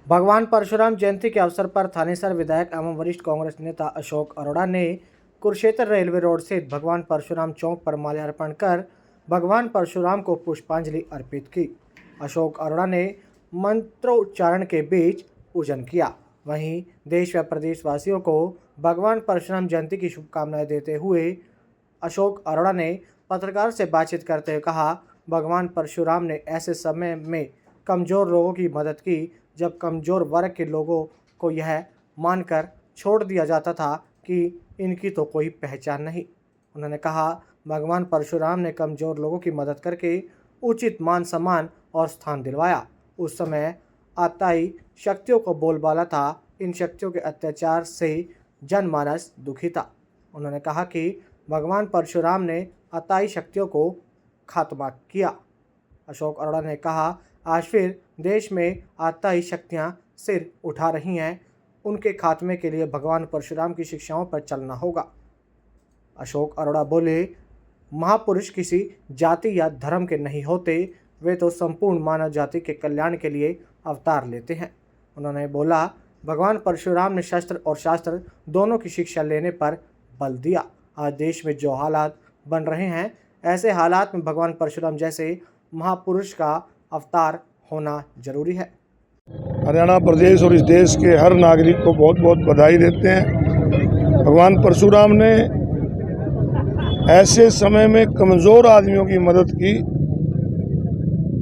भगवान परशुराम जयंती के अवसर पर थानेसर विधायक एवं वरिष्ठ कांग्रेस नेता अशोक अरोड़ा ने कुरुक्षेत्र रेलवे रोड स्थित भगवान परशुराम चौक पर माल्यार्पण कर भगवान परशुराम को पुष्पांजलि अर्पित की। अशोक अरोड़ा ने मंत्रोच्चारण के बीच पूजन किया। वहीं देश व प्रदेशवासियों को भगवान परशुराम जयंती की शुभकामनाएं देते हुए अशोक अरोड़ा ने पत्रकार से बातचीत करते हुए कहा, भगवान परशुराम ने ऐसे समय में कमज़ोर लोगों की मदद की जब कमज़ोर वर्ग के लोगों को यह मानकर छोड़ दिया जाता था कि इनकी तो कोई पहचान नहीं। उन्होंने कहा, भगवान परशुराम ने कमज़ोर लोगों की मदद करके उचित मान सम्मान और स्थान दिलवाया। उस समय आताई शक्तियों को बोलबाला था। इन शक्तियों के अत्याचार से जनमानस दुखी था। उन्होंने कहा कि भगवान परशुराम ने आताई शक्तियों को खात्मा किया। अशोक अरोड़ा ने कहा, आज फिर देश में आताई शक्तियां सिर उठा रही हैं। उनके खात्मे के लिए भगवान परशुराम की शिक्षाओं पर चलना होगा। अशोक अरोड़ा बोले, महापुरुष किसी जाति या धर्म के नहीं होते, वे तो संपूर्ण मानव जाति के कल्याण के लिए अवतार लेते हैं। उन्होंने बोला, भगवान परशुराम ने शस्त्र और शास्त्र दोनों की शिक्षा लेने पर बल दिया। आज देश में जो हालात बन रहे हैं, ऐसे हालात में भगवान परशुराम जैसे महापुरुष का अवतार होना जरूरी है। हरियाणा प्रदेश और इस देश के हर नागरिक को बहुत बहुत बधाई देते हैं। भगवान परशुराम ने ऐसे समय में कमज़ोर आदमियों की मदद की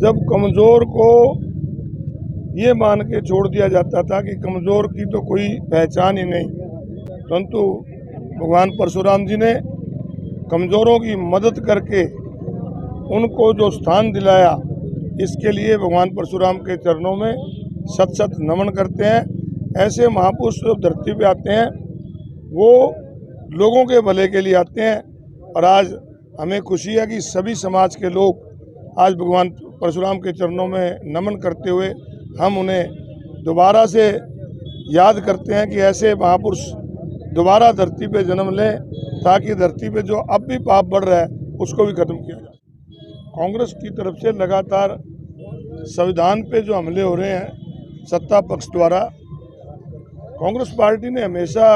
जब कमज़ोर को ये मान के छोड़ दिया जाता था कि कमज़ोर की तो कोई पहचान ही नहीं, परंतु भगवान परशुराम जी ने कमज़ोरों की मदद करके उनको जो स्थान दिलाया, इसके लिए भगवान परशुराम के चरणों में शत शत नमन करते हैं। ऐसे महापुरुष जो धरती पे आते हैं वो लोगों के भले के लिए आते हैं और आज हमें खुशी है कि सभी समाज के लोग आज भगवान परशुराम के चरणों में नमन करते हुए हम उन्हें दोबारा से याद करते हैं कि ऐसे महापुरुष दोबारा धरती पे जन्म लें ताकि धरती पे जो अब भी पाप बढ़ रहा है उसको भी खत्म किया जाए। कांग्रेस की तरफ से लगातार संविधान पे जो हमले हो रहे हैं सत्ता पक्ष द्वारा, कांग्रेस पार्टी ने हमेशा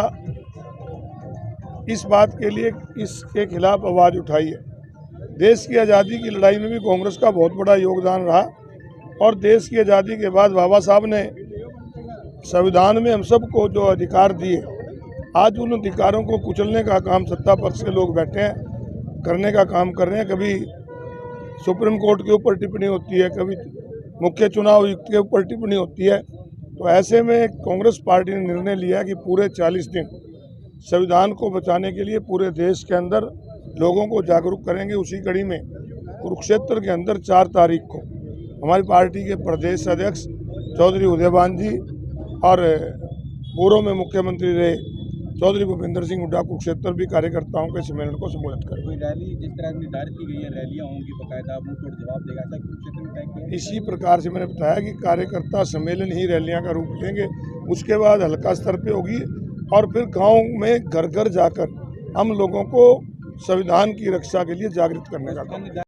इस बात के लिए इसके खिलाफ आवाज़ उठाई है। देश की आज़ादी की लड़ाई में भी कांग्रेस का बहुत बड़ा योगदान रहा और देश की आज़ादी के बाद बाबा साहब ने संविधान में हम सबको जो अधिकार दिए, आज उन अधिकारों को कुचलने का काम सत्ता पक्ष के लोग बैठे हैं, करने का काम कर रहे हैं। कभी सुप्रीम कोर्ट के ऊपर टिप्पणी होती है, कभी मुख्य चुनाव आयुक्त के ऊपर टिप्पणी होती है। तो ऐसे में कांग्रेस पार्टी ने निर्णय लिया कि पूरे 40 दिन संविधान को बचाने के लिए पूरे देश के अंदर लोगों को जागरूक करेंगे। उसी कड़ी में कुरुक्षेत्र के अंदर 4 तारीख को हमारी पार्टी के प्रदेश अध्यक्ष चौधरी उदयभान जी और पूर्व में मुख्यमंत्री रहे चौधरी भूपेंद्र सिंह हुड्डा कुरुक्षेत्र भी कार्यकर्ताओं के सम्मेलन को संबोधित करें। कोई रैली जिस तरह निर्धारित की गई है, रैलियां होंगी बकायदा, मुंह तोड़ जवाब देगा, ऐसा कुरुक्षेत्र में तय किया। इसी प्रकार से मैंने बताया कि कार्यकर्ता सम्मेलन ही रैलियां का रूप लेंगे, उसके बाद हल्का स्तर पे होगी और फिर गांव में घर घर जाकर हम लोगों को संविधान की रक्षा के लिए जागृत करने का काम।